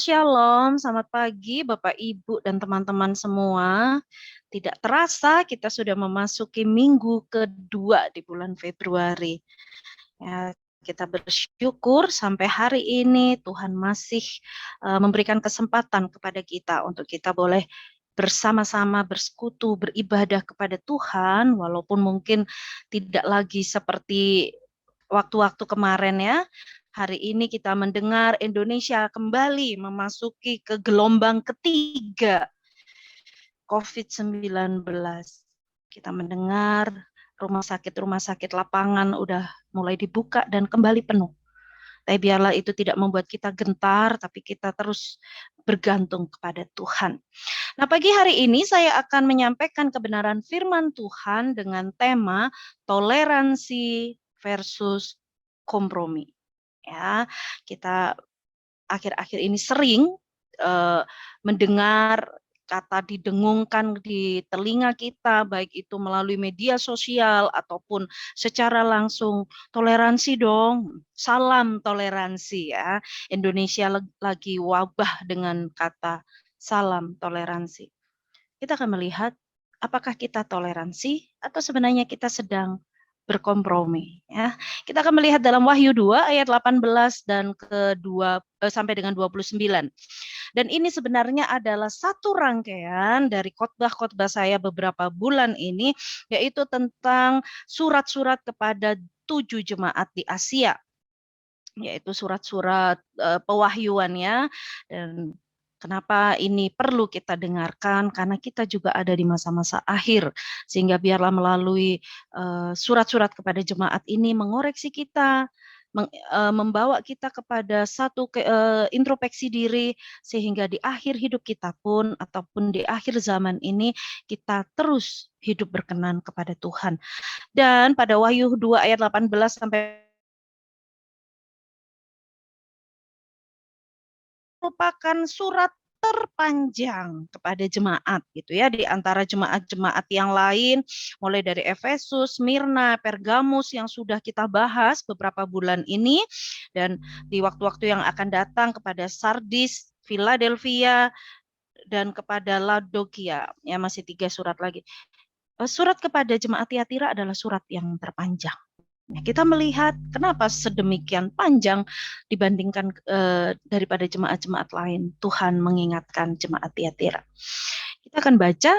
Shalom, selamat pagi Bapak Ibu dan teman-teman semua. Tidak terasa kita sudah memasuki minggu kedua di bulan Februari. Ya, kita bersyukur sampai hari ini Tuhan masih memberikan kesempatan kepada kita untuk kita boleh bersama-sama bersekutu, beribadah kepada Tuhan, walaupun mungkin tidak lagi seperti waktu-waktu kemarin ya. Hari ini kita mendengar Indonesia kembali memasuki ke gelombang ketiga COVID-19. Kita mendengar rumah sakit lapangan udah mulai dibuka dan kembali penuh. Tapi biarlah itu tidak membuat kita gentar, tapi kita terus bergantung kepada Tuhan. Nah, pagi hari ini saya akan menyampaikan kebenaran firman Tuhan dengan tema toleransi versus kompromi. Ya, kita akhir-akhir ini sering mendengar kata didengungkan di telinga kita, baik itu melalui media sosial ataupun secara langsung. Toleransi dong, salam toleransi ya. Indonesia lagi wabah dengan kata salam toleransi. Kita akan melihat apakah kita toleransi atau sebenarnya kita sedang berkompromi ya. Kita akan melihat dalam Wahyu 2 ayat 18 dan sampai dengan 29. Dan ini sebenarnya adalah satu rangkaian dari khotbah-khotbah saya beberapa bulan ini, yaitu tentang surat-surat kepada 7 jemaat di Asia, yaitu surat-surat pewahyuan ya. Dan kenapa ini perlu kita dengarkan? Karena kita juga ada di masa-masa akhir, sehingga biarlah melalui surat-surat kepada jemaat ini mengoreksi kita, membawa kita kepada satu introspeksi diri, sehingga di akhir hidup kita pun ataupun di akhir zaman ini kita terus hidup berkenan kepada Tuhan. Dan pada Wahyu 2 ayat 18 sampai merupakan surat terpanjang kepada jemaat gitu ya, di antara jemaat-jemaat yang lain, mulai dari Efesus, Smyrna, Pergamus yang sudah kita bahas beberapa bulan ini, dan di waktu-waktu yang akan datang kepada Sardis, Philadelphia, dan kepada Laodikia. Ya, masih 3 surat lagi. Surat kepada jemaat Tiatira adalah surat yang terpanjang. Kita melihat kenapa sedemikian panjang dibandingkan daripada jemaat-jemaat lain. Tuhan mengingatkan jemaat Tiatira. Kita akan baca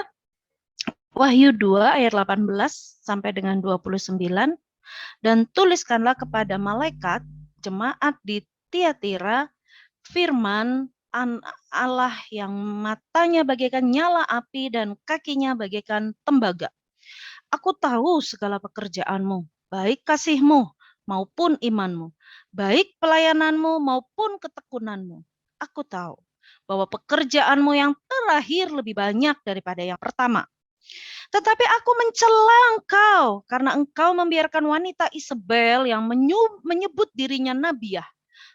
Wahyu 2 ayat 18 sampai dengan 29. Dan tuliskanlah kepada malaikat jemaat di Tiatira firman Allah yang matanya bagaikan nyala api dan kakinya bagaikan tembaga. Aku tahu segala pekerjaanmu, baik kasihmu maupun imanmu, baik pelayananmu maupun ketekunanmu. Aku tahu bahwa pekerjaanmu yang terakhir lebih banyak daripada yang pertama. Tetapi aku mencela engkau karena engkau membiarkan wanita Isabel yang menyebut dirinya nabiah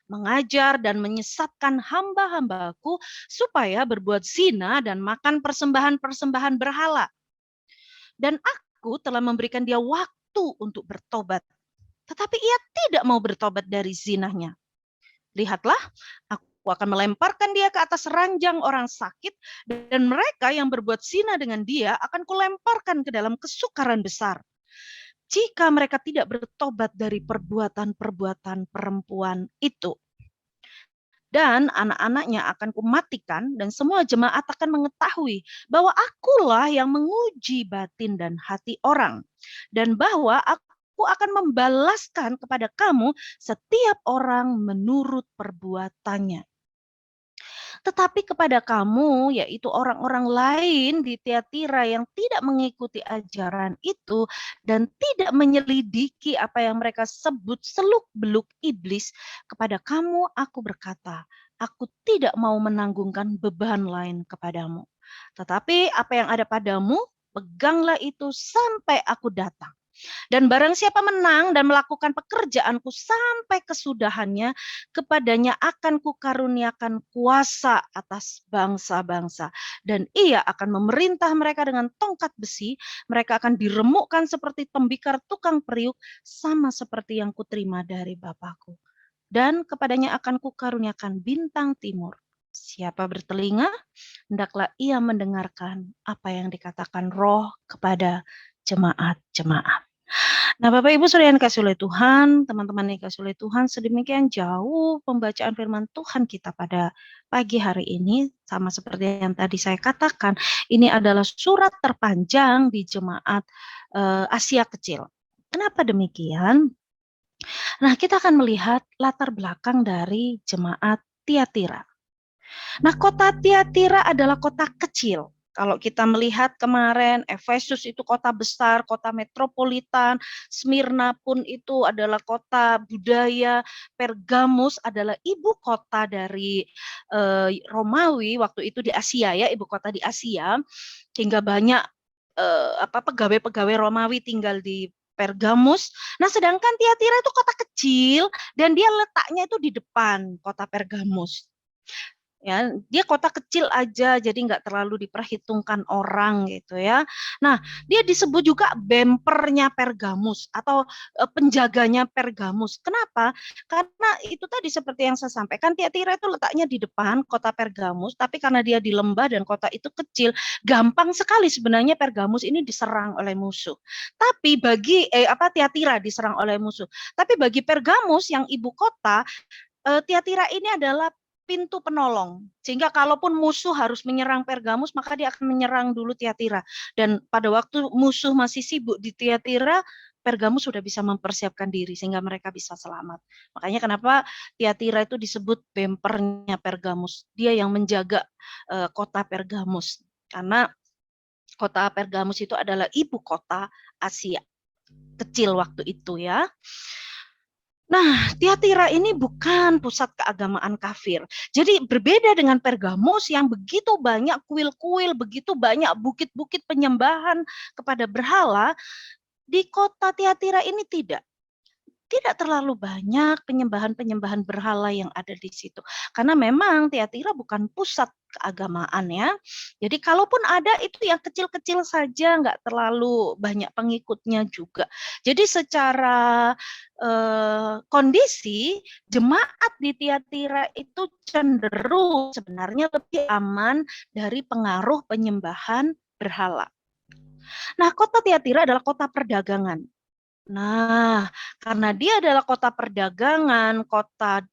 mengajar dan menyesatkan hamba-hambaku supaya berbuat zina dan makan persembahan-persembahan berhala. Dan aku telah memberikan dia waktu untuk bertobat. Tetapi ia tidak mau bertobat dari zinahnya. Lihatlah, aku akan melemparkan dia ke atas ranjang orang sakit, dan mereka yang berbuat zina dengan dia akan kulemparkan ke dalam kesukaran besar. Jika mereka tidak bertobat dari perbuatan-perbuatan perempuan itu. Dan anak-anaknya akan kumatikan, dan semua jemaat akan mengetahui bahwa akulah yang menguji batin dan hati orang, dan bahwa aku akan membalaskan kepada kamu setiap orang menurut perbuatannya. Tetapi kepada kamu, yaitu orang-orang lain di Tiatira yang tidak mengikuti ajaran itu dan tidak menyelidiki apa yang mereka sebut seluk-beluk iblis, kepada kamu aku berkata, aku tidak mau menanggungkan beban lain kepadamu. Tetapi apa yang ada padamu, peganglah itu sampai aku datang. Dan barang siapa menang dan melakukan pekerjaanku sampai kesudahannya, kepadanya akan kukaruniakan kuasa atas bangsa-bangsa. Dan ia akan memerintah mereka dengan tongkat besi, mereka akan diremukkan seperti tembikar tukang periuk, sama seperti yang kuterima dari Bapakku. Dan kepadanya akan kukaruniakan bintang timur, Siapa bertelinga, hendaklah ia mendengarkan apa yang dikatakan Roh kepada jemaat-jemaat. Nah, Bapak Ibu Saudara yang dikasihi oleh Tuhan, teman-teman yang dikasihi oleh Tuhan, sedemikian jauh pembacaan firman Tuhan kita pada pagi hari ini, sama seperti yang tadi saya katakan, ini adalah surat terpanjang di jemaat Asia Kecil. Kenapa demikian? Nah, kita akan melihat latar belakang dari jemaat Tiatira. Nah, kota Tiatira adalah kota kecil. Kalau kita melihat kemarin, Efesus itu kota besar, kota metropolitan, Smyrna pun itu adalah kota budaya, Pergamus adalah ibu kota dari Romawi waktu itu di Asia ya, ibu kota di Asia, sehingga banyak pegawai-pegawai Romawi tinggal di Pergamus. Nah, sedangkan Tiatira itu kota kecil dan dia letaknya itu di depan kota Pergamus. Ya, dia kota kecil aja, jadi nggak terlalu diperhitungkan orang gitu ya. Nah, dia disebut juga bempernya Pergamus atau penjaganya Pergamus. Kenapa? Karena itu tadi seperti yang saya sampaikan, Tiatira itu letaknya di depan kota Pergamus, tapi karena dia di lembah dan kota itu kecil, gampang sekali sebenarnya Pergamus ini diserang oleh musuh. Tapi bagi Tiatira diserang oleh musuh. Tapi bagi Pergamus yang ibu kota, Tiatira ini adalah pintu penolong. Sehingga kalaupun musuh harus menyerang Pergamus, maka dia akan menyerang dulu Tiatira. Dan pada waktu musuh masih sibuk di Tiatira, Pergamus sudah bisa mempersiapkan diri sehingga mereka bisa selamat. Makanya kenapa Tiatira itu disebut bempernya Pergamus. Dia yang menjaga kota Pergamus. Karena kota Pergamus itu adalah ibu kota Asia kecil waktu itu ya. Nah, Tiatira ini bukan pusat keagamaan kafir. Jadi berbeda dengan Pergamus yang begitu banyak kuil-kuil, begitu banyak bukit-bukit penyembahan kepada berhala, di kota Tiatira ini tidak. Tidak terlalu banyak penyembahan-penyembahan berhala yang ada di situ. Karena memang Tiatira bukan pusat keagamaan ya. Jadi kalaupun ada itu yang kecil-kecil saja, nggak terlalu banyak pengikutnya juga. Jadi secara kondisi jemaat di Tiatira itu cenderung sebenarnya lebih aman dari pengaruh penyembahan berhala. Nah, kota Tiatira adalah kota perdagangan. Nah, karena dia adalah kota perdagangan, kota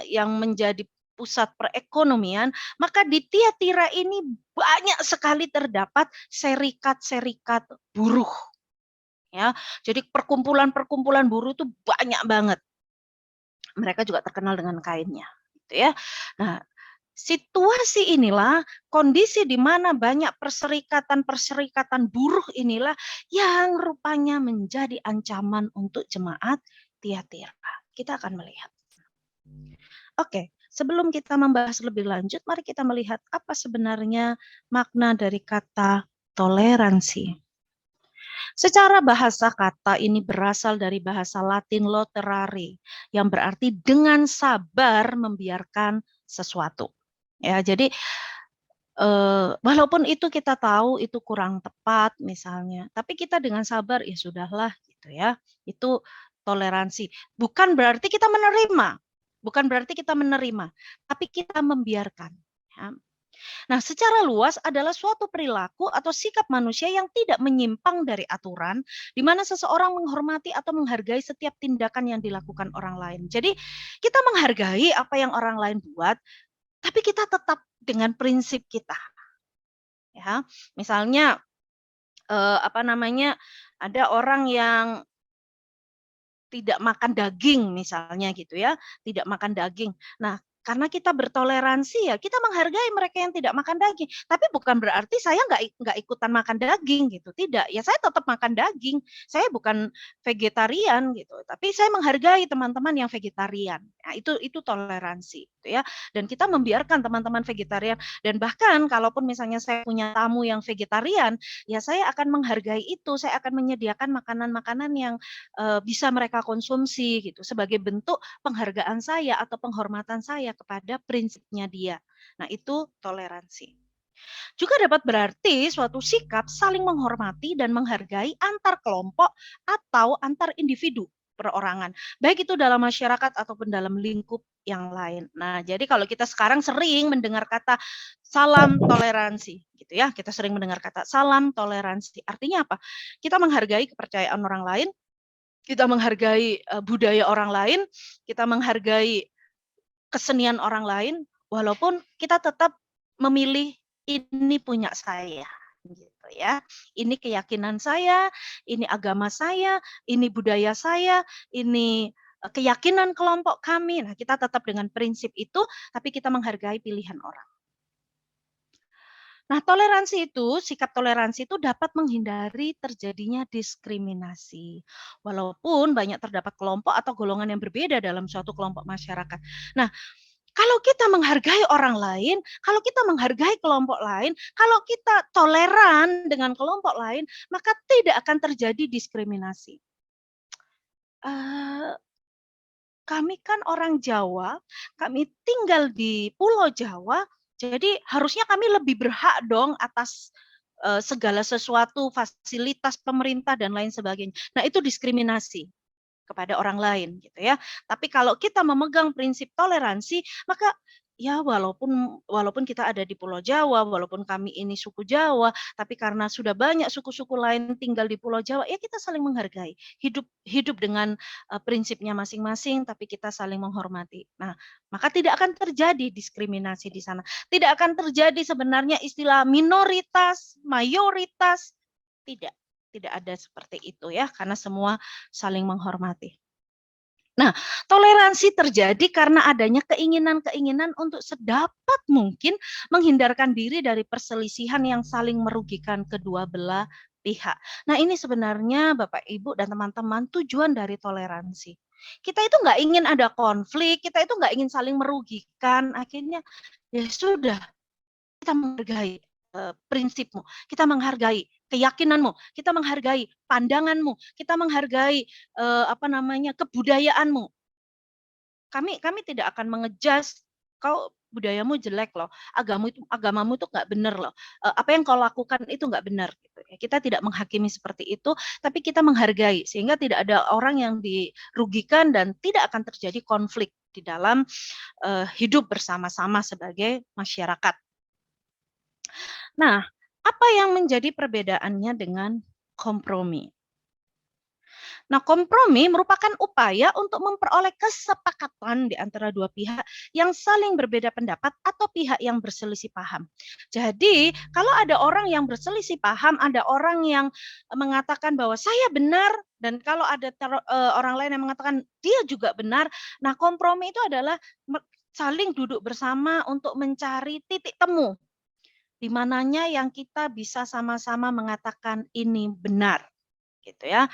yang menjadi pusat perekonomian, maka di Tiatira ini banyak sekali terdapat serikat-serikat buruh. Ya, jadi perkumpulan-perkumpulan buruh itu banyak banget. Mereka juga terkenal dengan kainnya, gitu ya. Nah, situasi inilah, kondisi di mana banyak perserikatan-perserikatan buruh inilah yang rupanya menjadi ancaman untuk jemaat Tiatira. Kita akan melihat. Oke, sebelum kita membahas lebih lanjut, mari kita melihat apa sebenarnya makna dari kata toleransi. Secara bahasa kata ini berasal dari bahasa Latin loterare, yang berarti dengan sabar membiarkan sesuatu. Ya, jadi walaupun itu kita tahu itu kurang tepat misalnya, tapi kita dengan sabar ya sudahlah gitu ya. Itu toleransi. Bukan berarti kita menerima, tapi kita membiarkan. Ya. Nah, secara luas adalah suatu perilaku atau sikap manusia yang tidak menyimpang dari aturan, di mana seseorang menghormati atau menghargai setiap tindakan yang dilakukan orang lain. Jadi, kita menghargai apa yang orang lain buat, tapi kita tetap dengan prinsip kita. Ya, misalnya ada orang yang tidak makan daging misalnya gitu ya, tidak makan daging. Nah, karena kita bertoleransi ya, kita menghargai mereka yang tidak makan daging. Tapi bukan berarti saya nggak ikutan makan daging gitu, tidak. Ya saya tetap makan daging. Saya bukan vegetarian gitu, tapi saya menghargai teman-teman yang vegetarian. Nah, itu toleransi gitu ya. Dan kita membiarkan teman-teman vegetarian dan bahkan kalaupun misalnya saya punya tamu yang vegetarian, ya saya akan menghargai itu. Saya akan menyediakan makanan-makanan yang bisa mereka konsumsi gitu sebagai bentuk penghargaan saya atau penghormatan saya kepada prinsipnya dia. Nah, itu toleransi. Juga dapat berarti suatu sikap saling menghormati dan menghargai antar kelompok atau antar individu. perorangan, baik itu dalam masyarakat ataupun dalam lingkup yang lain. Nah, jadi kalau kita sekarang sering mendengar kata salam toleransi, gitu ya, kita sering mendengar kata salam toleransi. Artinya apa? Kita menghargai kepercayaan orang lain, kita menghargai budaya orang lain, kita menghargai kesenian orang lain, walaupun kita tetap memilih ini punya saya, gitu ya. Ini keyakinan saya, ini agama saya, ini budaya saya, ini keyakinan kelompok kami. Nah, kita tetap dengan prinsip itu, tapi kita menghargai pilihan orang. Nah, toleransi itu, sikap toleransi itu dapat menghindari terjadinya diskriminasi. Walaupun banyak terdapat kelompok atau golongan yang berbeda dalam suatu kelompok masyarakat. Nah, kalau kita menghargai orang lain, kalau kita menghargai kelompok lain, kalau kita toleran dengan kelompok lain, maka tidak akan terjadi diskriminasi. Kami kan orang Jawa, kami tinggal di Pulau Jawa, jadi harusnya kami lebih berhak dong atas segala sesuatu, fasilitas pemerintah dan lain sebagainya. Nah, itu diskriminasi kepada orang lain gitu ya. Tapi kalau kita memegang prinsip toleransi, maka ya walaupun kita ada di Pulau Jawa, walaupun kami ini suku Jawa, tapi karena sudah banyak suku-suku lain tinggal di Pulau Jawa, ya kita saling menghargai. Hidup dengan prinsipnya masing-masing, tapi kita saling menghormati. Nah, maka tidak akan terjadi diskriminasi di sana. Tidak akan terjadi sebenarnya istilah minoritas, mayoritas, tidak. Tidak ada seperti itu ya, karena semua saling menghormati. Nah, toleransi terjadi karena adanya keinginan-keinginan untuk sedapat mungkin menghindarkan diri dari perselisihan yang saling merugikan kedua belah pihak. Nah, ini sebenarnya Bapak, Ibu, dan teman-teman tujuan dari toleransi. Kita itu nggak ingin ada konflik, kita itu nggak ingin saling merugikan. Akhirnya ya sudah, kita menghargai prinsipmu, kita menghargai keyakinanmu, kita menghargai pandanganmu, kita menghargai kebudayaanmu. Kami tidak akan mengejas kau budayamu jelek loh, agamamu itu nggak benar loh, apa yang kau lakukan itu nggak benar gitu ya. Kita tidak menghakimi seperti itu, tapi kita menghargai sehingga tidak ada orang yang dirugikan dan tidak akan terjadi konflik di dalam hidup bersama-sama sebagai masyarakat. Nah, apa yang menjadi perbedaannya dengan kompromi? Nah, kompromi merupakan upaya untuk memperoleh kesepakatan di antara dua pihak yang saling berbeda pendapat atau pihak yang berselisih paham. Jadi, kalau ada orang yang berselisih paham, ada orang yang mengatakan bahwa saya benar, dan kalau ada orang lain yang mengatakan dia juga benar. Nah, kompromi itu adalah saling duduk bersama untuk mencari titik temu di mananya yang kita bisa sama-sama mengatakan ini benar, gitu ya.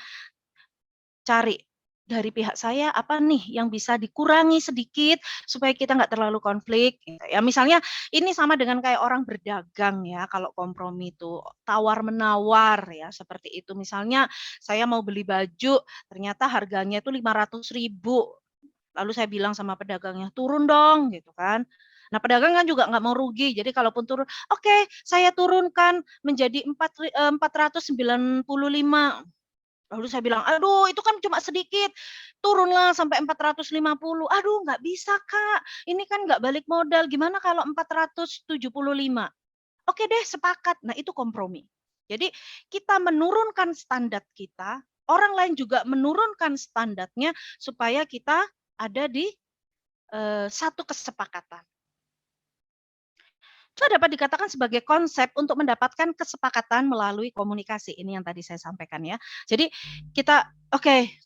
Cari dari pihak saya apa nih yang bisa dikurangi sedikit supaya kita nggak terlalu konflik, gitu ya. Misalnya ini sama dengan kayak orang berdagang ya, kalau kompromi itu tawar-menawar ya, seperti itu. Misalnya saya mau beli baju, ternyata harganya itu 500.000. Lalu saya bilang sama pedagangnya, "Turun dong," gitu kan. Nah, pedagang kan juga nggak mau rugi, jadi kalaupun turun, "Oke, saya turunkan menjadi 495." Lalu saya bilang, "Aduh, itu kan cuma sedikit, turunlah sampai 450." "Aduh, nggak bisa, Kak, ini kan nggak balik modal, gimana kalau 475?" "Oke deh, sepakat." Nah, itu kompromi. Jadi kita menurunkan standar kita, orang lain juga menurunkan standarnya supaya kita ada di satu kesepakatan. Itu dapat dikatakan sebagai konsep untuk mendapatkan kesepakatan melalui komunikasi. Ini yang tadi saya sampaikan ya. Jadi kita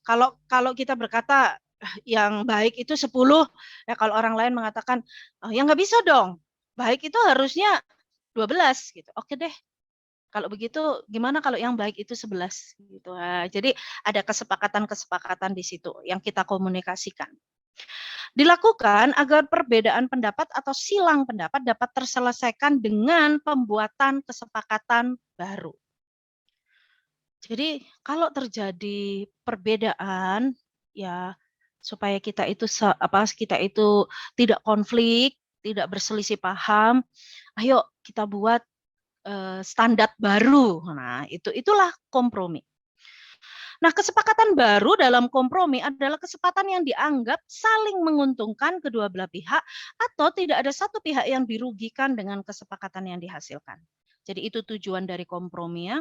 kalau kita berkata yang baik itu 10, ya kalau orang lain mengatakan, "Ya nggak bisa dong, baik itu harusnya 12," gitu. "Oke deh, kalau begitu gimana kalau yang baik itu 11," gitu. Nah, jadi ada kesepakatan-kesepakatan di situ yang kita komunikasikan. Dilakukan agar perbedaan pendapat atau silang pendapat dapat terselesaikan dengan pembuatan kesepakatan baru. Jadi kalau terjadi perbedaan, ya supaya kita itu tidak konflik, tidak berselisih paham, ayo kita buat standar baru. Nah, itulah kompromi. Nah, kesepakatan baru dalam kompromi adalah kesepakatan yang dianggap saling menguntungkan kedua belah pihak atau tidak ada satu pihak yang dirugikan dengan kesepakatan yang dihasilkan. Jadi itu tujuan dari kompromi ya.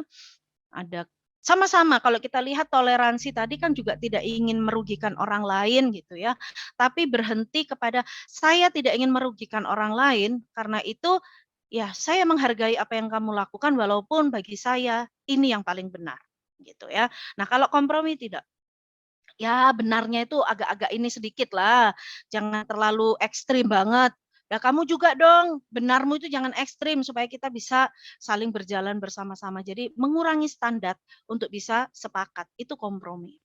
Ada sama-sama kalau kita lihat toleransi tadi kan juga tidak ingin merugikan orang lain gitu ya. Tapi berhenti kepada saya tidak ingin merugikan orang lain, karena itu ya saya menghargai apa yang kamu lakukan walaupun bagi saya ini yang paling benar gitu ya. Nah, kalau kompromi tidak. Ya, benarnya itu agak-agak ini sedikit lah, jangan terlalu ekstrim banget. Nah, kamu juga dong, benarmu itu jangan ekstrim supaya kita bisa saling berjalan bersama-sama. Jadi mengurangi standar untuk bisa sepakat, itu kompromi.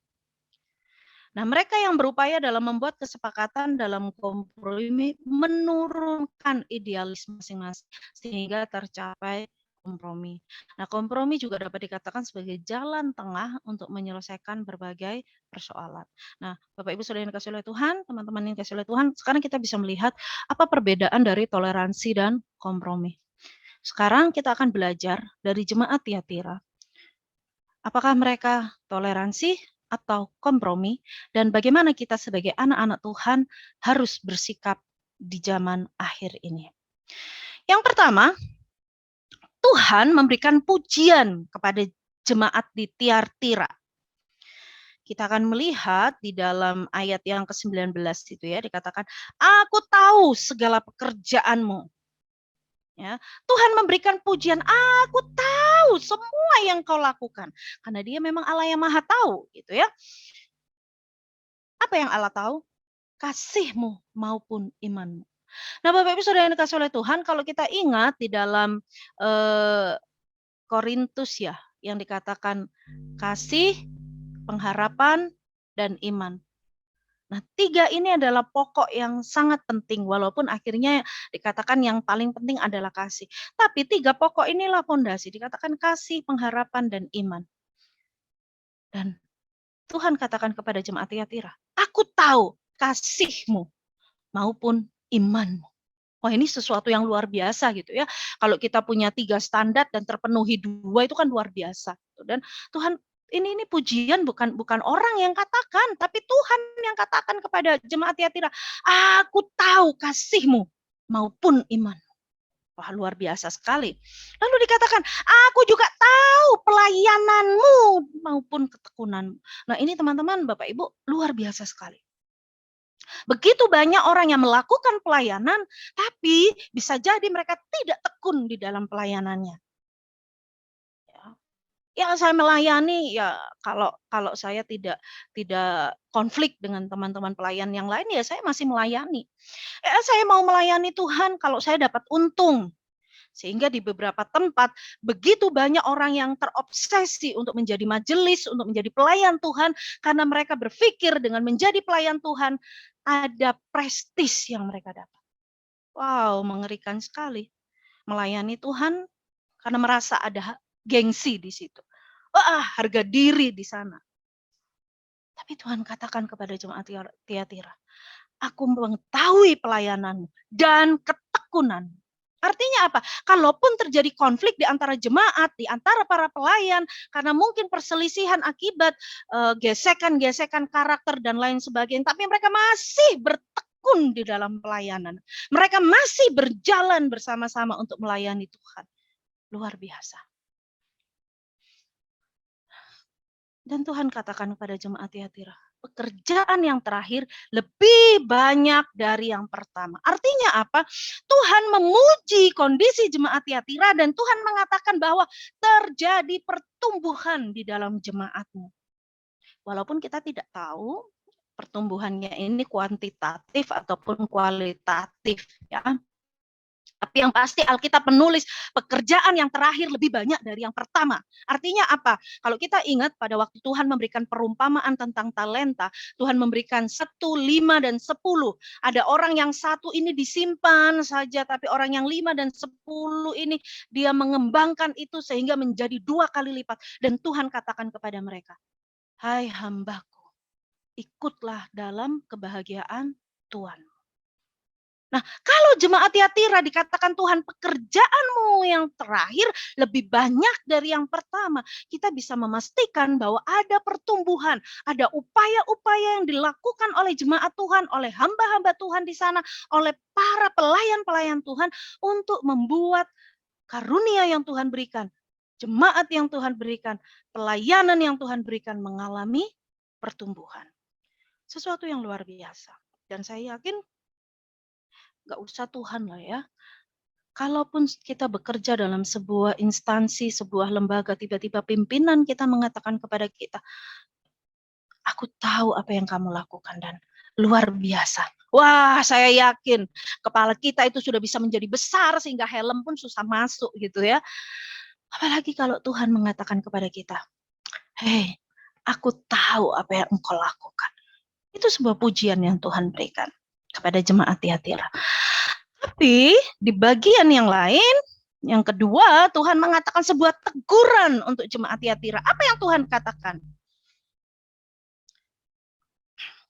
Nah, mereka yang berupaya dalam membuat kesepakatan dalam kompromi menurunkan idealisme masing-masing sehingga tercapai kompromi. Nah, kompromi juga dapat dikatakan sebagai jalan tengah untuk menyelesaikan berbagai persoalan. Nah, Bapak Ibu Saudara yang dikasihi oleh Tuhan, teman-teman yang dikasihi oleh Tuhan, sekarang kita bisa melihat apa perbedaan dari toleransi dan kompromi. Sekarang kita akan belajar dari jemaat Tiatira. Apakah mereka toleransi atau kompromi, dan bagaimana kita sebagai anak-anak Tuhan harus bersikap di zaman akhir ini. Yang pertama, Tuhan memberikan pujian kepada jemaat di Tiatira. Kita akan melihat di dalam ayat yang ke-19 itu ya, dikatakan, "Aku tahu segala pekerjaanmu." Ya, Tuhan memberikan pujian, "Aku tahu semua yang kau lakukan." Karena Dia memang Allah yang Maha Tahu, gitu ya. Apa yang Allah tahu? Kasihmu maupun imanmu. Nah, Bapak Ibu Saudara yang dikasihi oleh Tuhan, kalau kita ingat di dalam Korintus ya, yang dikatakan kasih, pengharapan, dan iman. Nah, 3 ini adalah pokok yang sangat penting, walaupun akhirnya dikatakan yang paling penting adalah kasih. Tapi 3 pokok inilah fondasi, dikatakan kasih, pengharapan, dan iman. Dan Tuhan katakan kepada jemaat Tiatira, "Aku tahu kasihmu maupun imanmu." Wah, ini sesuatu yang luar biasa gitu ya. Kalau kita punya 3 standar dan terpenuhi 2 itu kan luar biasa. Dan Tuhan ini pujian bukan bukan orang yang katakan, tapi Tuhan yang katakan kepada jemaat Tiatira, "Aku tahu kasihmu maupun iman." Wah, luar biasa sekali. Lalu dikatakan, "Aku juga tahu pelayananmu maupun ketekunanmu." Nah, ini teman-teman, Bapak Ibu, luar biasa sekali. Begitu banyak orang yang melakukan pelayanan, tapi bisa jadi mereka tidak tekun di dalam pelayanannya. Ya, saya melayani ya kalau kalau saya tidak konflik dengan teman-teman pelayan yang lain, ya saya masih melayani. Saya mau melayani Tuhan kalau saya dapat untung. Sehingga di beberapa tempat begitu banyak orang yang terobsesi untuk menjadi majelis, untuk menjadi pelayan Tuhan, karena mereka berpikir dengan menjadi pelayan Tuhan ada prestis yang mereka dapat. Wow, mengerikan sekali. Melayani Tuhan karena merasa ada gengsi di situ. Wah, harga diri di sana. Tapi Tuhan katakan kepada jemaat Tiatira, "Aku mengetahui pelayananmu dan ketekunan." Artinya apa? Kalaupun terjadi konflik di antara jemaat, di antara para pelayan, karena mungkin perselisihan akibat gesekan-gesekan karakter dan lain sebagainya, tapi mereka masih bertekun di dalam pelayanan. Mereka masih berjalan bersama-sama untuk melayani Tuhan. Luar biasa. Dan Tuhan katakan kepada jemaat Tiatira, pekerjaan yang terakhir lebih banyak dari yang pertama. Artinya apa? Tuhan memuji kondisi jemaat Tiatira dan Tuhan mengatakan bahwa terjadi pertumbuhan di dalam jemaatmu. Walaupun kita tidak tahu pertumbuhannya ini kuantitatif ataupun kualitatif, ya. Tapi yang pasti Alkitab menulis pekerjaan yang terakhir lebih banyak dari yang pertama. Artinya apa? Kalau kita ingat pada waktu Tuhan memberikan perumpamaan tentang talenta, Tuhan memberikan 1, 5, dan 10. Ada orang yang 1 ini disimpan saja, tapi orang yang 5 dan 10 ini dia mengembangkan itu sehingga menjadi 2 kali lipat. Dan Tuhan katakan kepada mereka, "Hai hambaku, ikutlah dalam kebahagiaan Tuhan." Nah, kalau jemaat Tiatira dikatakan Tuhan pekerjaanmu yang terakhir lebih banyak dari yang pertama, kita bisa memastikan bahwa ada pertumbuhan, ada upaya-upaya yang dilakukan oleh jemaat Tuhan, oleh hamba-hamba Tuhan di sana, oleh para pelayan-pelayan Tuhan untuk membuat karunia yang Tuhan berikan, jemaat yang Tuhan berikan, pelayanan yang Tuhan berikan mengalami pertumbuhan. Sesuatu yang luar biasa. Dan saya yakin nggak usah Tuhan lah ya. Kalaupun kita bekerja dalam sebuah instansi, sebuah lembaga, tiba-tiba pimpinan kita mengatakan kepada kita, aku tahu apa yang kamu lakukan dan luar biasa. Wah, saya yakin kepala kita itu sudah bisa menjadi besar sehingga helm pun susah masuk gitu ya. Apalagi kalau Tuhan mengatakan kepada kita, hei, aku tahu apa yang engkau lakukan. Itu sebuah pujian yang Tuhan berikan kepada jemaat Tiatira. Tapi di bagian yang lain, yang kedua, Tuhan mengatakan sebuah teguran untuk jemaat Tiatira. Apa yang Tuhan katakan?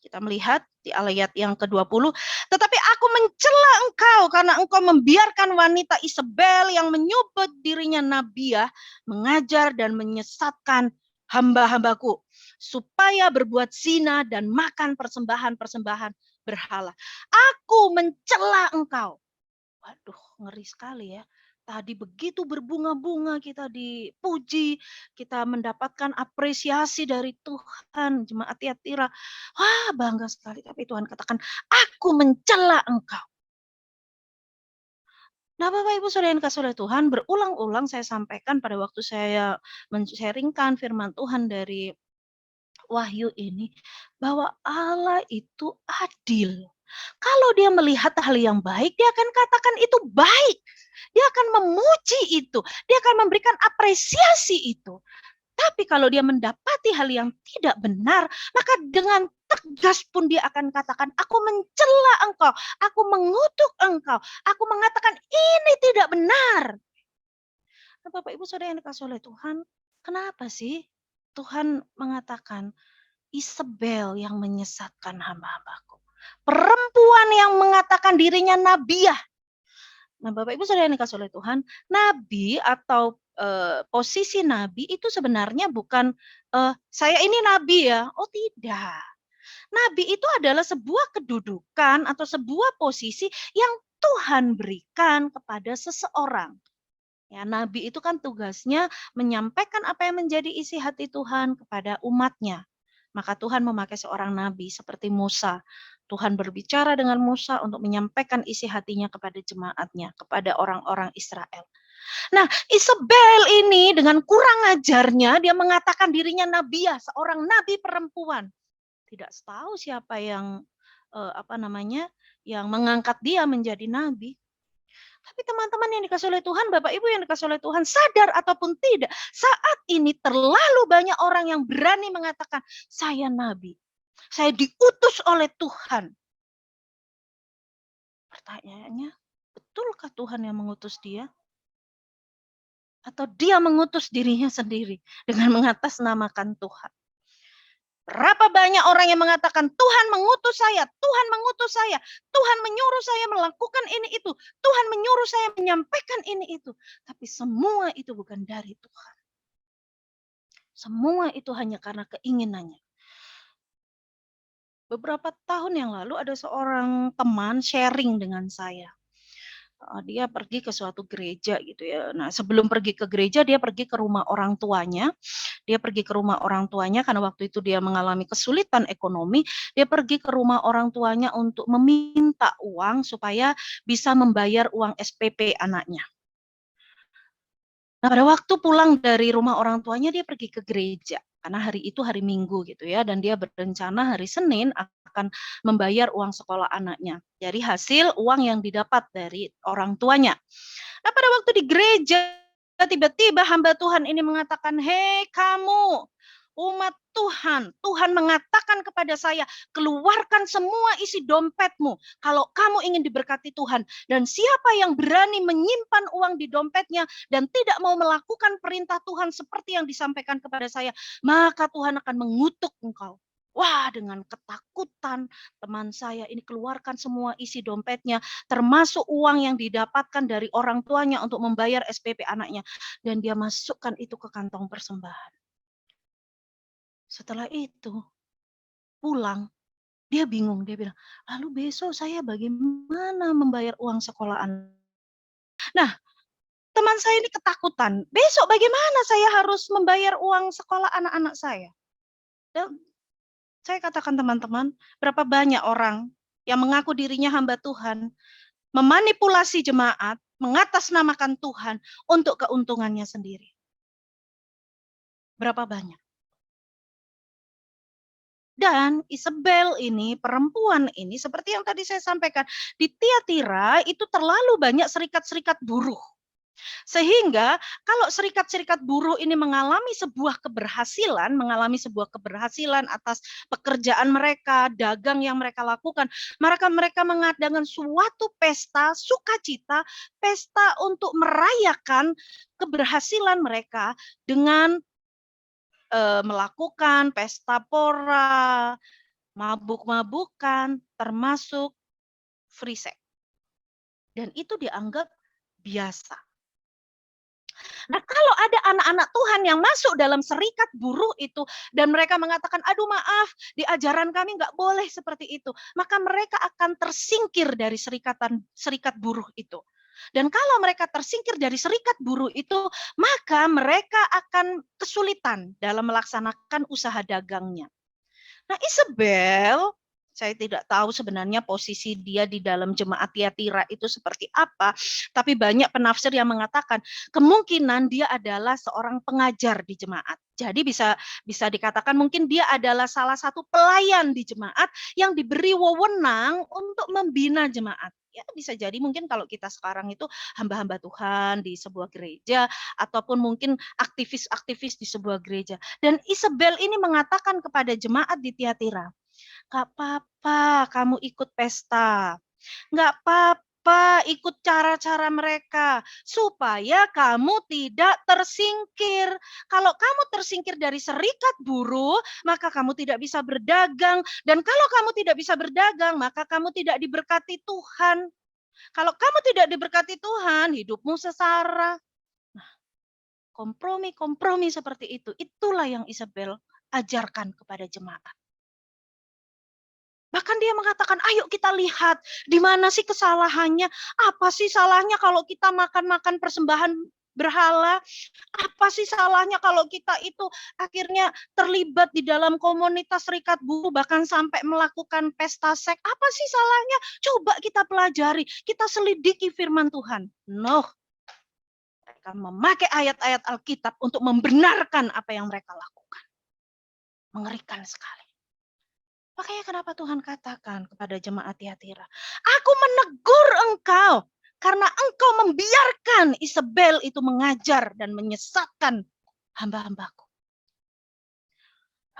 Kita melihat di ayat yang ke-20, tetapi aku mencela engkau karena engkau membiarkan wanita Isabel yang menyebut dirinya nabiah mengajar dan menyesatkan hamba-hambaku supaya berbuat zina dan makan persembahan-persembahan berhala. Aku mencela engkau. Waduh, ngeri sekali ya. Tadi begitu berbunga-bunga kita dipuji, kita mendapatkan apresiasi dari Tuhan, jemaat Tiatira. Wah, bangga sekali. Tapi Tuhan katakan, aku mencela engkau. Nah, Bapak Ibu Saudara yang kasih oleh Tuhan, berulang-ulang saya sampaikan pada waktu saya men-sharingkan firman Tuhan dari Wahyu ini, bahwa Allah itu adil. Kalau dia melihat hal yang baik, dia akan katakan itu baik. Dia akan memuji itu. Dia akan memberikan apresiasi itu. Tapi kalau dia mendapati hal yang tidak benar, maka dengan tegas pun dia akan katakan, aku mencela engkau, aku mengutuk engkau, aku mengatakan ini tidak benar. Nah, Bapak Ibu Saudara yang dikasih oleh Tuhan, kenapa sih Tuhan mengatakan Isabel yang menyesatkan hamba-hambaku? Perempuan yang mengatakan dirinya nabiah. Nah, Bapak Ibu Saudara yang dikasih oleh Tuhan, nabi atau posisi nabi itu sebenarnya bukan saya ini nabi ya. Oh, tidak. Nabi itu adalah sebuah kedudukan atau sebuah posisi yang Tuhan berikan kepada seseorang. Ya, nabi itu kan tugasnya menyampaikan apa yang menjadi isi hati Tuhan kepada umatnya. Maka Tuhan memakai seorang nabi seperti Musa. Tuhan berbicara dengan Musa untuk menyampaikan isi hatinya kepada jemaatnya, kepada orang-orang Israel. Nah, Isabel ini dengan kurang ajarnya, dia mengatakan dirinya nabiah, seorang nabi perempuan. Tidak tahu siapa yang yang mengangkat dia menjadi nabi. Tapi teman-teman yang dikasih oleh Tuhan, Bapak Ibu yang dikasih oleh Tuhan, sadar ataupun tidak, saat ini terlalu banyak orang yang berani mengatakan, saya nabi, saya diutus oleh Tuhan. Pertanyaannya, betulkah Tuhan yang mengutus dia? Atau dia mengutus dirinya sendiri dengan mengatasnamakan Tuhan? Berapa banyak orang yang mengatakan, Tuhan mengutus saya, Tuhan mengutus saya, Tuhan menyuruh saya melakukan ini itu, Tuhan menyuruh saya menyampaikan ini itu. Tapi semua itu bukan dari Tuhan. Semua itu hanya karena keinginannya. Beberapa tahun yang lalu ada seorang teman sharing dengan saya. Dia pergi ke suatu gereja gitu ya. Nah, sebelum pergi ke gereja dia pergi ke rumah orang tuanya. Dia pergi ke rumah orang tuanya karena waktu itu dia mengalami kesulitan ekonomi. Dia pergi ke rumah orang tuanya untuk meminta uang supaya bisa membayar uang SPP anaknya. Nah, pada waktu pulang dari rumah orang tuanya dia pergi ke gereja. Karena hari itu hari Minggu gitu ya, dan dia berencana hari Senin akan membayar uang sekolah anaknya. Dari hasil uang yang didapat dari orang tuanya. Nah, pada waktu di gereja, tiba-tiba hamba Tuhan ini mengatakan, hei kamu, umat Tuhan, Tuhan mengatakan kepada saya, keluarkan semua isi dompetmu kalau kamu ingin diberkati Tuhan. Dan siapa yang berani menyimpan uang di dompetnya dan tidak mau melakukan perintah Tuhan seperti yang disampaikan kepada saya, maka Tuhan akan mengutuk engkau. Wah, dengan ketakutan teman saya ini keluarkan semua isi dompetnya, termasuk uang yang didapatkan dari orang tuanya untuk membayar SPP anaknya, dan dia masukkan itu ke kantong persembahan. Setelah itu pulang, dia bingung, dia bilang, "Lalu besok saya bagaimana membayar uang sekolah anak?" Nah, teman saya ini ketakutan, "Besok bagaimana saya harus membayar uang sekolah anak-anak saya?" Dan saya katakan teman-teman, berapa banyak orang yang mengaku dirinya hamba Tuhan, memanipulasi jemaat, mengatasnamakan Tuhan untuk keuntungannya sendiri. Berapa banyak? Dan Isabel ini, perempuan ini, seperti yang tadi saya sampaikan, di Tiatira itu terlalu banyak serikat-serikat buruh. Sehingga kalau serikat-serikat buruh ini mengalami sebuah keberhasilan atas pekerjaan mereka, dagang yang mereka lakukan, maka mereka mengadakan suatu pesta sukacita, pesta untuk merayakan keberhasilan mereka dengan melakukan pesta pora, mabuk-mabukan, termasuk free sex. Dan itu dianggap biasa. Nah, kalau ada anak-anak Tuhan yang masuk dalam serikat buruh itu dan mereka mengatakan, "Aduh maaf, di ajaran kami nggak boleh seperti itu." Maka mereka akan tersingkir dari serikat buruh itu. Dan kalau mereka tersingkir dari serikat buruh itu, maka mereka akan kesulitan dalam melaksanakan usaha dagangnya. Nah, Isabel, saya tidak tahu sebenarnya posisi dia di dalam jemaat Tiatira itu seperti apa, tapi banyak penafsir yang mengatakan kemungkinan dia adalah seorang pengajar di jemaat. Jadi bisa dikatakan mungkin dia adalah salah satu pelayan di jemaat yang diberi wewenang untuk membina jemaat. Ya, bisa jadi mungkin kalau kita sekarang itu hamba-hamba Tuhan di sebuah gereja ataupun mungkin aktivis-aktivis di sebuah gereja. Dan Isabel ini mengatakan kepada jemaat di Tiatira, "Gak apa-apa kamu ikut pesta. Gak apa-apa ikut cara-cara mereka. Supaya kamu tidak tersingkir. Kalau kamu tersingkir dari serikat buruh, maka kamu tidak bisa berdagang. Dan kalau kamu tidak bisa berdagang, maka kamu tidak diberkati Tuhan. Kalau kamu tidak diberkati Tuhan, hidupmu sengsara." Kompromi-kompromi seperti itu, itulah yang Isabel ajarkan kepada jemaat. Bahkan dia mengatakan, "Ayo kita lihat di mana sih kesalahannya? Apa sih salahnya kalau kita makan-makan persembahan berhala? Apa sih salahnya kalau kita itu akhirnya terlibat di dalam komunitas serikat buruh bahkan sampai melakukan pesta seks? Apa sih salahnya? Coba kita pelajari, kita selidiki firman Tuhan." No, mereka memakai ayat-ayat Alkitab untuk membenarkan apa yang mereka lakukan. Mengerikan sekali. Makanya kenapa Tuhan katakan kepada jemaat Tiatira, "Aku menegur engkau karena engkau membiarkan Isabel itu mengajar dan menyesatkan hamba-hambaku."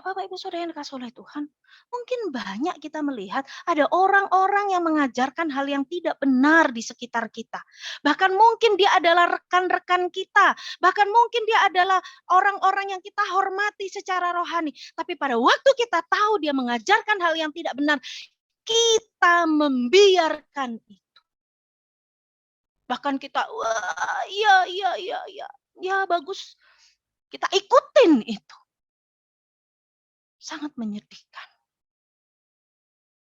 Bapak Ibu Saudara yang dikasihi oleh Tuhan, mungkin banyak kita melihat ada orang-orang yang mengajarkan hal yang tidak benar di sekitar kita. Bahkan mungkin dia adalah rekan-rekan kita, bahkan mungkin dia adalah orang-orang yang kita hormati secara rohani. Tapi pada waktu kita tahu dia mengajarkan hal yang tidak benar, kita membiarkan itu. Bahkan kita, wah iya, iya, iya, iya, ya bagus, kita ikutin itu. Sangat menyedihkan.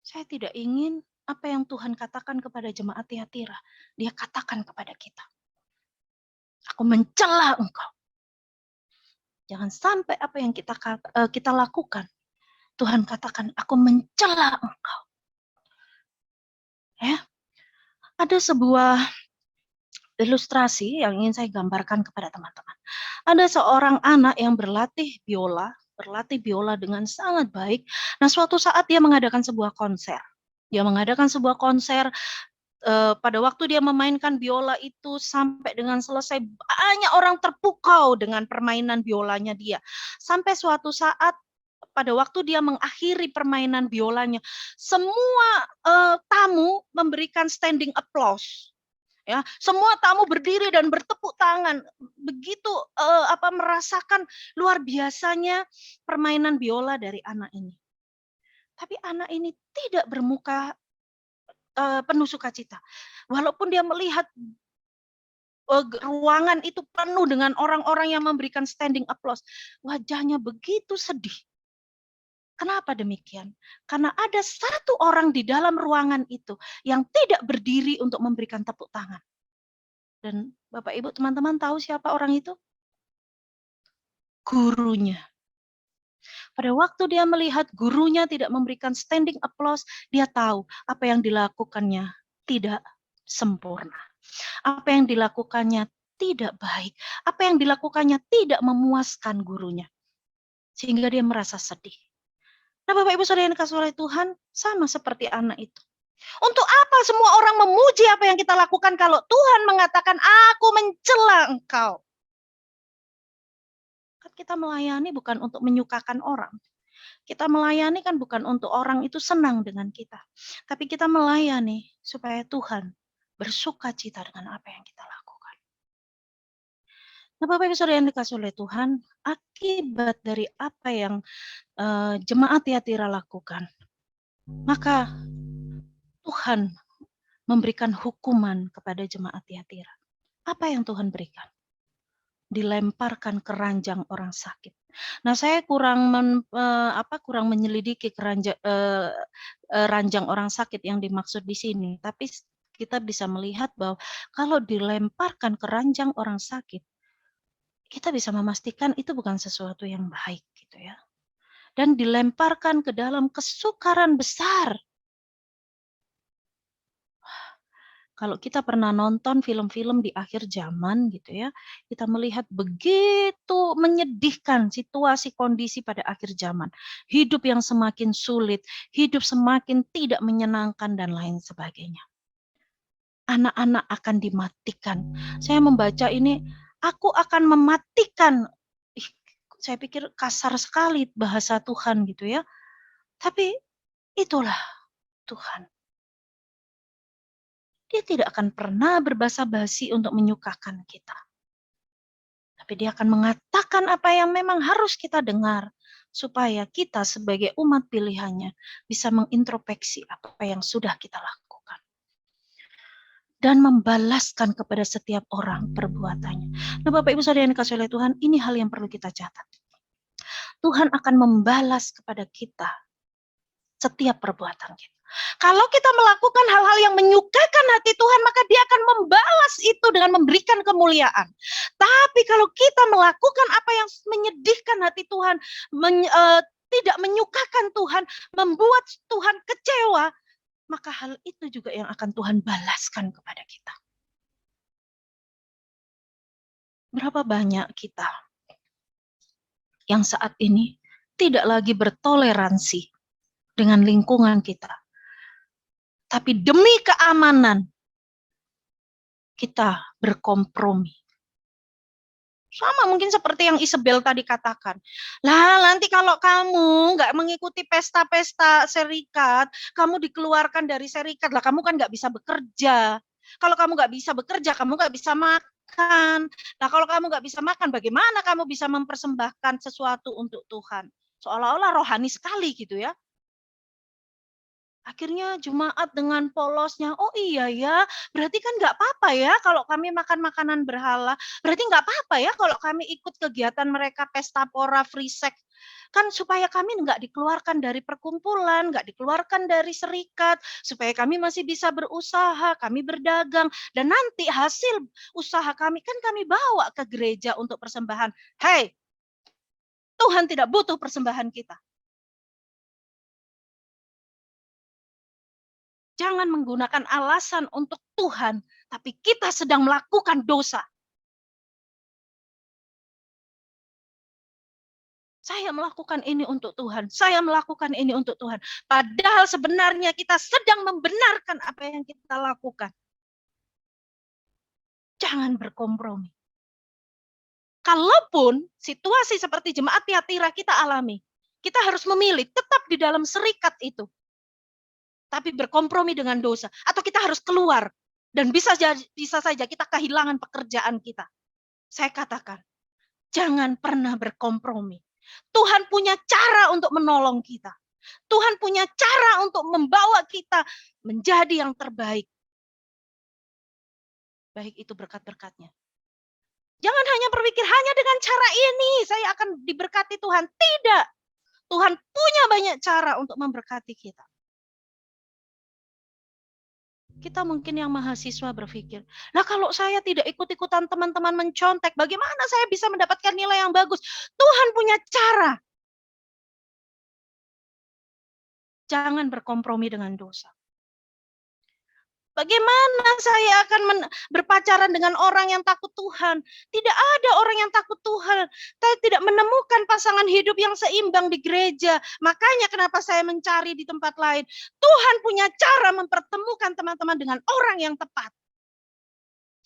Saya tidak ingin apa yang Tuhan katakan kepada jemaat Tiatira, Dia katakan kepada kita. Aku mencela engkau. Jangan sampai apa yang kita lakukan, Tuhan katakan, aku mencela engkau. Ya, ada sebuah ilustrasi yang ingin saya gambarkan kepada teman-teman. Ada seorang anak yang berlatih biola dengan sangat baik. Nah, suatu saat dia mengadakan sebuah konser. Dia mengadakan sebuah konser. Pada waktu dia memainkan biola itu sampai dengan selesai, banyak orang terpukau dengan permainan biolanya dia. Sampai suatu saat pada waktu dia mengakhiri permainan biolanya, semua tamu memberikan standing applause. Ya, semua tamu berdiri dan bertepuk tangan, begitu merasakan luar biasanya permainan biola dari anak ini. Tapi anak ini tidak bermuka penuh sukacita. Walaupun dia melihat ruangan itu penuh dengan orang-orang yang memberikan standing applause, wajahnya begitu sedih. Kenapa demikian? Karena ada satu orang di dalam ruangan itu yang tidak berdiri untuk memberikan tepuk tangan. Dan Bapak Ibu teman-teman tahu siapa orang itu? Gurunya. Pada waktu dia melihat gurunya tidak memberikan standing applause, dia tahu apa yang dilakukannya tidak sempurna. Apa yang dilakukannya tidak baik. Apa yang dilakukannya tidak memuaskan gurunya. Sehingga dia merasa sedih. Nah, Bapak Ibu Saudara yang dikasihi oleh Tuhan, sama seperti anak itu. Untuk apa semua orang memuji apa yang kita lakukan kalau Tuhan mengatakan, aku mencela engkau. Kan kita melayani bukan untuk menyukakan orang. Kita melayani kan bukan untuk orang itu senang dengan kita. Tapi kita melayani supaya Tuhan bersuka cita dengan apa yang kita lakukan. Nah, Bapak Ibu Saudara yang dikasihi oleh Tuhan, akibat dari apa yang jemaat Tiatira lakukan, maka Tuhan memberikan hukuman kepada jemaat Tiatira. Apa yang Tuhan berikan? Dilemparkan ke ranjang orang sakit. Nah, saya kurang menyelidiki ranjang orang sakit yang dimaksud di sini, tapi kita bisa melihat bahwa kalau dilemparkan ke ranjang orang sakit, kita bisa memastikan itu bukan sesuatu yang baik gitu ya. Dan dilemparkan ke dalam kesukaran besar. Kalau kita pernah nonton film-film di akhir zaman gitu ya, kita melihat begitu menyedihkan situasi kondisi pada akhir zaman. Hidup yang semakin sulit, hidup semakin tidak menyenangkan dan lain sebagainya. Anak-anak akan dimatikan. Saya membaca ini, aku akan mematikan. Saya pikir kasar sekali bahasa Tuhan gitu ya. Tapi itulah Tuhan. Dia tidak akan pernah berbasa-basi untuk menyukakan kita. Tapi dia akan mengatakan apa yang memang harus kita dengar. Supaya kita sebagai umat pilihannya bisa mengintrospeksi apa yang sudah kita lakukan. Dan membalaskan kepada setiap orang perbuatannya. Nah, Bapak Ibu Saudara yang dikasihi oleh Tuhan, ini hal yang perlu kita catat. Tuhan akan membalas kepada kita setiap perbuatan kita. Kalau kita melakukan hal-hal yang menyukakan hati Tuhan, maka dia akan membalas itu dengan memberikan kemuliaan. Tapi kalau kita melakukan apa yang menyedihkan hati Tuhan, tidak menyukakan Tuhan, membuat Tuhan kecewa, maka hal itu juga yang akan Tuhan balaskan kepada kita. Berapa banyak kita yang saat ini tidak lagi bertoleransi dengan lingkungan kita. Tapi demi keamanan, kita berkompromi. Sama mungkin seperti yang Isabel tadi katakan. Lah nanti kalau kamu nggak mengikuti pesta-pesta serikat, kamu dikeluarkan dari serikat. Lah kamu kan nggak bisa bekerja. Kalau kamu nggak bisa bekerja, kamu nggak bisa makan. Nah kalau kamu nggak bisa makan, bagaimana kamu bisa mempersembahkan sesuatu untuk Tuhan? Seolah-olah rohani sekali gitu ya. Akhirnya jemaat dengan polosnya, oh iya ya, berarti kan nggak apa-apa ya kalau kami makan makanan berhala. Berarti nggak apa-apa ya kalau kami ikut kegiatan mereka pesta pora free sex. Kan supaya kami nggak dikeluarkan dari perkumpulan, nggak dikeluarkan dari serikat, supaya kami masih bisa berusaha, kami berdagang, dan nanti hasil usaha kami kan kami bawa ke gereja untuk persembahan. Hei, Tuhan tidak butuh persembahan kita. Jangan menggunakan alasan untuk Tuhan, tapi kita sedang melakukan dosa. Saya melakukan ini untuk Tuhan, saya melakukan ini untuk Tuhan. Padahal sebenarnya kita sedang membenarkan apa yang kita lakukan. Jangan berkompromi. Kalaupun situasi seperti jemaat Tiatira kita alami, kita harus memilih tetap di dalam serikat itu. Tapi berkompromi dengan dosa. Atau kita harus keluar. Dan bisa saja kita kehilangan pekerjaan kita. Saya katakan, jangan pernah berkompromi. Tuhan punya cara untuk menolong kita. Tuhan punya cara untuk membawa kita menjadi yang terbaik. Baik itu berkat-berkatnya. Jangan hanya berpikir hanya dengan cara ini saya akan diberkati Tuhan. Tidak. Tuhan punya banyak cara untuk memberkati kita. Kita mungkin yang mahasiswa berpikir, nah kalau saya tidak ikut-ikutan teman-teman mencontek, bagaimana saya bisa mendapatkan nilai yang bagus? Tuhan punya cara. Jangan berkompromi dengan dosa. Bagaimana saya akan berpacaran dengan orang yang takut Tuhan? Tidak ada orang yang takut Tuhan. Saya tidak menemukan pasangan hidup yang seimbang di gereja. Makanya kenapa saya mencari di tempat lain. Tuhan punya cara mempertemukan teman-teman dengan orang yang tepat.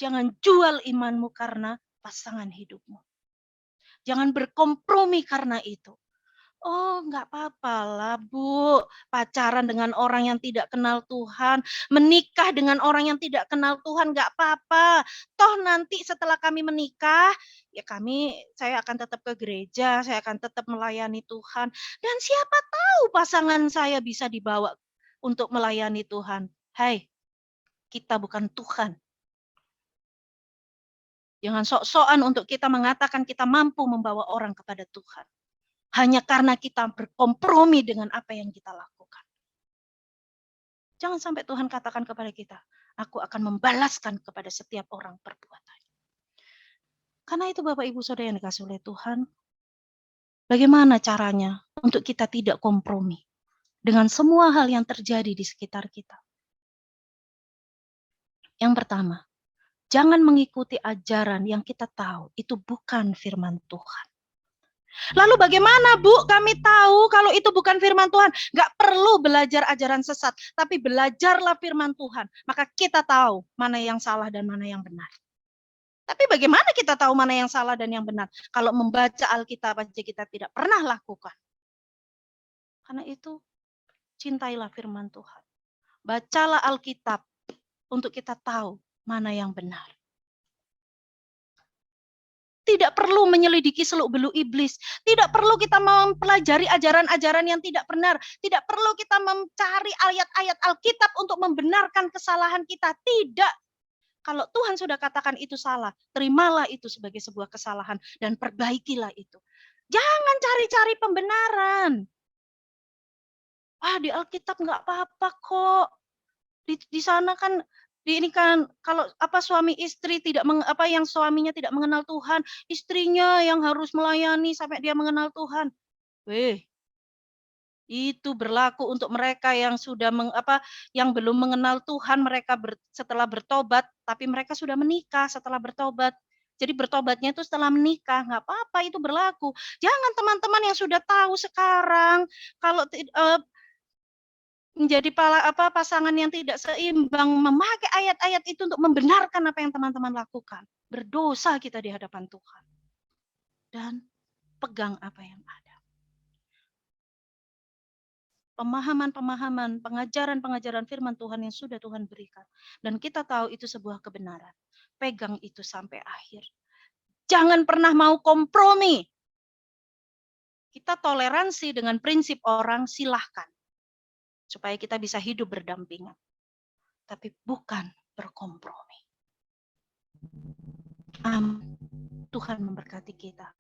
Jangan jual imanmu karena pasangan hidupmu. Jangan berkompromi karena itu. Oh, enggak apa-apa lah, Bu. Pacaran dengan orang yang tidak kenal Tuhan, menikah dengan orang yang tidak kenal Tuhan, enggak apa-apa. Toh nanti setelah kami menikah, ya saya akan tetap ke gereja, saya akan tetap melayani Tuhan. Dan siapa tahu pasangan saya bisa dibawa untuk melayani Tuhan. Hai, kita bukan Tuhan. Jangan sok-sokan untuk kita mengatakan kita mampu membawa orang kepada Tuhan. Hanya karena kita berkompromi dengan apa yang kita lakukan. Jangan sampai Tuhan katakan kepada kita, aku akan membalaskan kepada setiap orang perbuatannya. Karena itu Bapak Ibu Saudara yang dikasihi oleh Tuhan, bagaimana caranya untuk kita tidak kompromi dengan semua hal yang terjadi di sekitar kita? Yang pertama, jangan mengikuti ajaran yang kita tahu itu bukan firman Tuhan. Lalu bagaimana Bu kami tahu kalau itu bukan firman Tuhan? Nggak perlu belajar ajaran sesat, tapi belajarlah firman Tuhan. Maka kita tahu mana yang salah dan mana yang benar. Tapi bagaimana kita tahu mana yang salah dan yang benar? Kalau membaca Alkitab aja kita tidak pernah lakukan. Karena itu, cintailah firman Tuhan. Bacalah Alkitab untuk kita tahu mana yang benar. Tidak perlu menyelidiki seluk-beluk iblis. Tidak perlu kita mempelajari ajaran-ajaran yang tidak benar. Tidak perlu kita mencari ayat-ayat Alkitab untuk membenarkan kesalahan kita. Tidak. Kalau Tuhan sudah katakan itu salah, terimalah itu sebagai sebuah kesalahan dan perbaikilah itu. Jangan cari-cari pembenaran. Di Alkitab nggak apa-apa kok. Di sana kan ini kan kalau suami istri yang suaminya tidak mengenal Tuhan, istrinya yang harus melayani sampai dia mengenal Tuhan. Itu berlaku untuk mereka yang sudah yang belum mengenal Tuhan, mereka setelah bertobat, tapi mereka sudah menikah setelah bertobat. Jadi bertobatnya itu setelah menikah, nggak apa-apa itu berlaku. Jangan teman-teman yang sudah tahu sekarang kalau menjadi pasangan yang tidak seimbang, memakai ayat-ayat itu untuk membenarkan apa yang teman-teman lakukan. Berdosa kita di hadapan Tuhan. Dan pegang apa yang ada. Pemahaman-pemahaman, pengajaran-pengajaran firman Tuhan yang sudah Tuhan berikan. Dan kita tahu itu sebuah kebenaran. Pegang itu sampai akhir. Jangan pernah mau kompromi. Kita toleransi dengan prinsip orang, silahkan. Supaya kita bisa hidup berdampingan. Tapi bukan berkompromi. Tuhan memberkati kita.